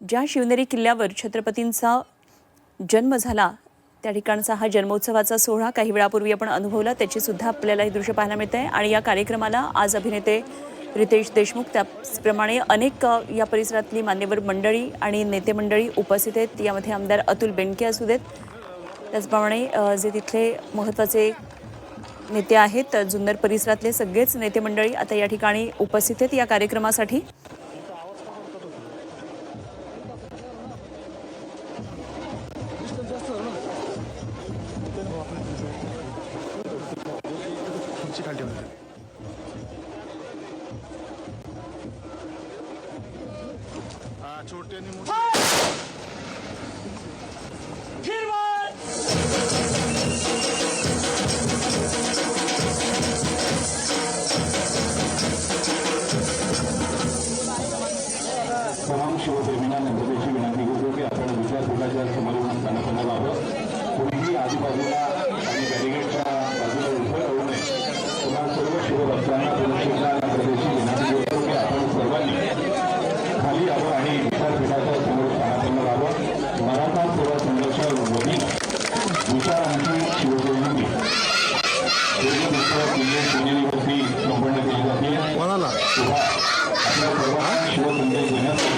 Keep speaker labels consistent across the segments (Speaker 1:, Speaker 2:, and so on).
Speaker 1: ज्या शिवनेरी किल्ल्यावर छत्रपतींचा जन्म झाला त्या ठिकाणचा हा जन्मोत्सवाचा सोहळा काही वेळापूर्वी आपण अनुभवला, त्याची सुद्धा आपल्याला हे दृश्य पाहायला मिळते आहे। आणि या कार्यक्रमाला आज अभिनेते रितेश देशमुख, त्याचप्रमाणे अनेक या परिसरातली मान्यवर मंडळी आणि नेते मंडळी उपस्थित आहेत। यामध्ये आमदार अतुल बेनके असू देत, त्याचप्रमाणे जे तिथले महत्त्वाचे नेते आहेत, जुन्नर परिसरातले सगळेच नेते मंडळी आता या ठिकाणी उपस्थित आहेत या कार्यक्रमासाठी।
Speaker 2: तमाम शिवप्रेमींना नम्रतेची विनंती करतो की आपण विद्यापीठाच्या समोरून स्थानापन्न व्हावं। कोणीही आजूबाजूला आणि बॅरिगेडच्या बाजूला उभं राहू नये। तुम्हा सर्व शिवभक्तांना पुनश्च नम्रतेची विनंती करतो की आपण सर्वांनी खाली यावं आणि विद्यापीठाच्या समोर स्थानापन्न व्हावं। मराठा सेवा संघर्षावरील विचारांची शिवजयंती किल्ले शिवनेरीवरती संपन्न केली जाते। आपल्या सर्वांना शिवसंदेश देण्यासाठी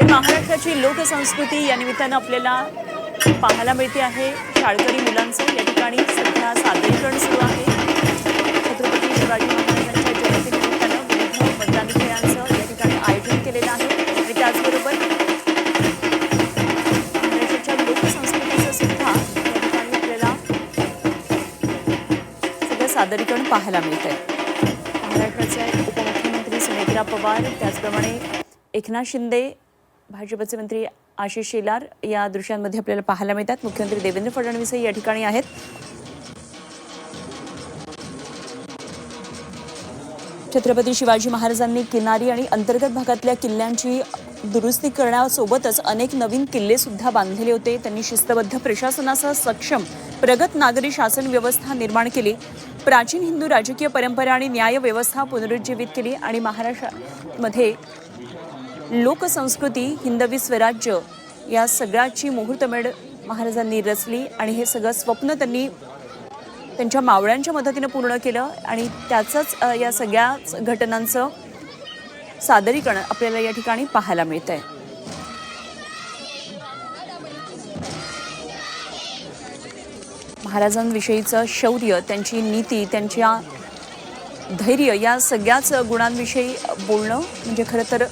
Speaker 1: महाराष्ट्राची लोकसंस्कृती या निमित्तानं आपल्याला पाहायला मिळते आहे। शाळकरी मुलांचं या ठिकाणी सध्या सादरीकरण सुरू आहे। छत्रपती शिवाजी महाराजांच्या जयंतीनिमित्तानं विविध मैदानी खेळांचं या ठिकाणी आयोजन केलेलं आहे आणि त्याचबरोबर महाराष्ट्राच्या लोकसंस्कृतीचं सुद्धा या ठिकाणी आपल्याला सगळं सादरीकरण पाहायला मिळतंय। महाराष्ट्राचे उपमुख्यमंत्री सुनेत्रा पवार, त्याचप्रमाणे एकनाथ शिंदे, भाजपचे मंत्री आशिष शेलार या दृश्यांमध्ये आपल्याला पाहायला मिळतात। मुख्यमंत्री देवेंद्र फडणवीसही या ठिकाणी आहेत। छत्रपती शिवाजी महाराजांनी किनारी आणि अंतर्गत भागातल्या किल्ल्यांची दुरुस्ती करण्यासोबतच अनेक नवीन किल्ले सुद्धा बांधलेले होते। त्यांनी शिस्तबद्ध प्रशासनासह सक्षम प्रगत नागरी शासन व्यवस्था निर्माण केली। प्राचीन हिंदू राजकीय परंपरा आणि न्याय व्यवस्था पुनरुज्जीवित केली आणि महाराष्ट्रामध्ये लोकसंस्कृती, हिंदवी स्वराज्य या सगळ्याची मुहूर्तमेढ महाराजांनी रचली आणि हे सगळं स्वप्न त्यांनी त्यांच्या मावळ्यांच्या मदतीने पूर्ण केलं आणि त्याचंच या सगळ्या घटनांचं सादरीकरण आपल्याला या ठिकाणी पाहायला मिळतंय। महाराजांविषयीचं शौर्य, त्यांची नीती, त्यांच्या धैर्य या सगळ्याच गुणांविषयी बोलणं म्हणजे खरं तर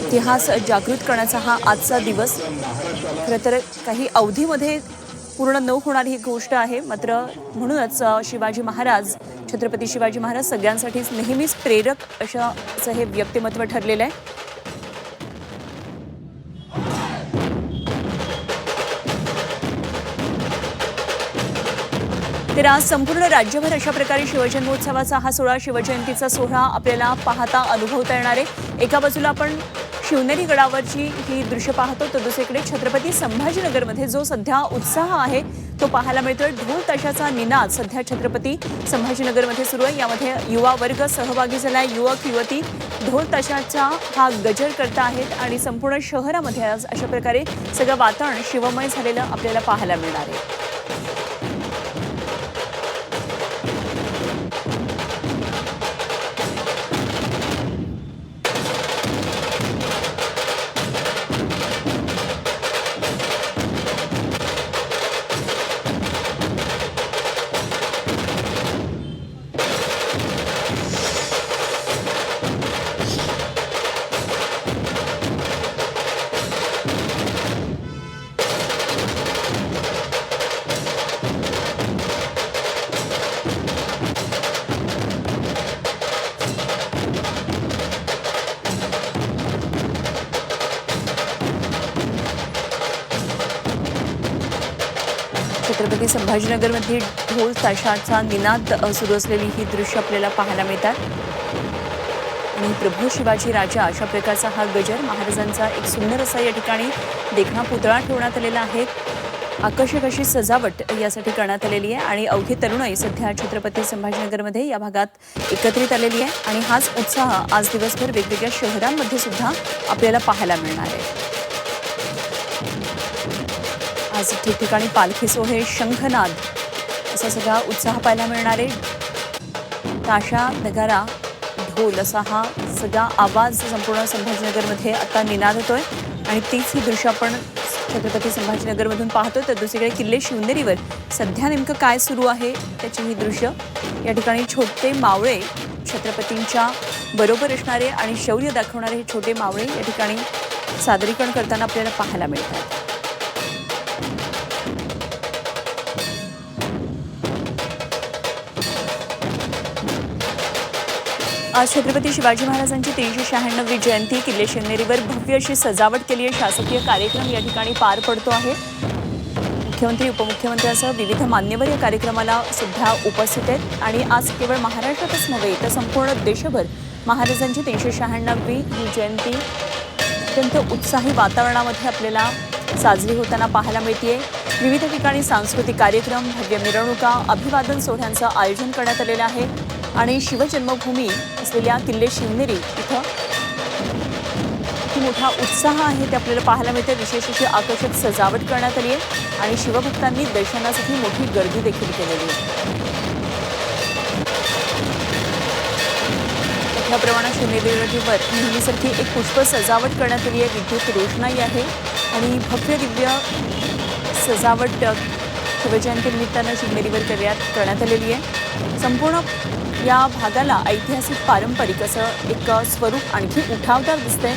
Speaker 1: इतिहास जागृत करण्याचा हा आजचा दिवस खरं तर काही अवधीमध्ये पूर्ण न होणारी ही गोष्ट आहे। मात्र म्हणूनच शिवाजी महाराज, छत्रपती शिवाजी महाराज सगळ्यांसाठीच नेहमीच प्रेरक असं हे व्यक्तिमत्व ठरलेलं आहे। तर आज संपूर्ण राज्यभर अशा प्रकारे शिवजन्मोत्सवाचा हा सोहळा, शिवजयंतीचा सोहळा आपल्याला पाहता अनुभवता येणार आहे। एका बाजूला आपण शिवनेरी गडावरची ही दृश्य पाहतो, तर दुसरीकडे छत्रपती संभाजीनगरमध्ये जो सध्या उत्साह आहे तो पाहायला मिळतोय। ढोल ताशाचा निनाद सध्या छत्रपती संभाजीनगरमध्ये सुरू आहे। यामध्ये युवा वर्ग सहभागी झाला आहे। युवक युवती ढोल ताशाचा हा गजर करत आहेत आणि संपूर्ण शहरामध्ये आज अशा प्रकारे सगळं वातावरण शिवमय झालेलं आपल्याला पाहायला मिळणार आहे। छत्रपती संभाजीनगरमध्ये ढोल ताशाचा निनाद सुरू असलेली ही दृश्य आपल्याला पाहायला मिळतात आणि प्रभू शिवाजी राजा अशा प्रकारचा हा गजर महाराजांचा एक सुंदर असा या ठिकाणी देखणा पुतळा ठेवण्यात आलेला आहे. आकर्षक अशी सजावट यासाठी करण्यात आलेली आहे आणि अवघी तरुणाई सध्या छत्रपती संभाजीनगरमध्ये या भागात एकत्रित आलेली आहे आणि हाच उत्साह आज दिवसभर वेगवेगळ्या शहरांमध्ये सुद्धा आपल्याला पाहायला मिळणार आहे. आज ठिकठिकाणी पालखी सोहळे, शंखनाद असा सगळा उत्साह पाहायला मिळणार आहे. ताशा, नगारा, ढोल असा हा सगळा आवाज संपूर्ण संभाजीनगरमध्ये आता निनाद होतोय आणि तीच ही दृश्य आपण छत्रपती संभाजीनगरमधून पाहतोय. तर दुसरीकडे किल्ले शिवनेरीवर सध्या नेमकं काय सुरू आहे त्याची ही दृश्य. या ठिकाणी छोटे मावळे छत्रपतींच्या बरोबर असणारे आणि शौर्य दाखवणारे हे छोटे मावळे या ठिकाणी सादरीकरण करताना आपल्याला पाहायला मिळतात. आज छत्रपती शिवाजी महाराजांची 396वी जयंती. किल्ले शिवनेरीवर भव्य अशी सजावट केली आहे. शासकीय कार्यक्रम या ठिकाणी पार पडतो आहे. मुख्यमंत्री, उपमुख्यमंत्र्यांसह विविध मान्यवर या कार्यक्रमाला सुद्धा उपस्थित आहेत आणि आज केवळ महाराष्ट्रातच नव्हे तर संपूर्ण देशभर महाराजांची 396वी ही जयंती अत्यंत उत्साही वातावरणामध्ये आपल्याला साजरी होताना पाहायला मिळते. विविध ठिकाणी सांस्कृतिक कार्यक्रम, भव्य मिरवणुका, अभिवादन सोहळ्यांचं आयोजन करण्यात आलेलं आहे आणि शिवजन्मभूमी असलेल्या किल्ले शिवनेरी इथं किती मोठा उत्साह आहे ते आपल्याला पाहायला मिळते. विशेष अशी आकर्षक सजावट करण्यात आली आहे आणि शिवभक्तांनी दर्शनासाठी मोठी गर्दी देखील केलेली आहे. मोठ्या प्रमाणात शिवनेरीवर नेहमीसारखी एक पुष्प सजावट करण्यात आली आहे. विद्युत रोषणाई आहे आणि भव्य दिव्य सजावट शिवजयंतीनिमित्तानं शिवनेरीवर करण्यात आलेली आहे. संपूर्ण या भागाला ऐतिहासिक, पारंपरिक असं एक स्वरूप आणखी उठावदार दिसतंय.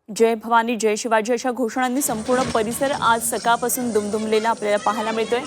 Speaker 1: जय भवानी, जय शिवाजी अशा घोषणांनी संपूर्ण परिसर आज सकाळपासून दुमदुमलेला आपल्याला पाहायला मिळतोय.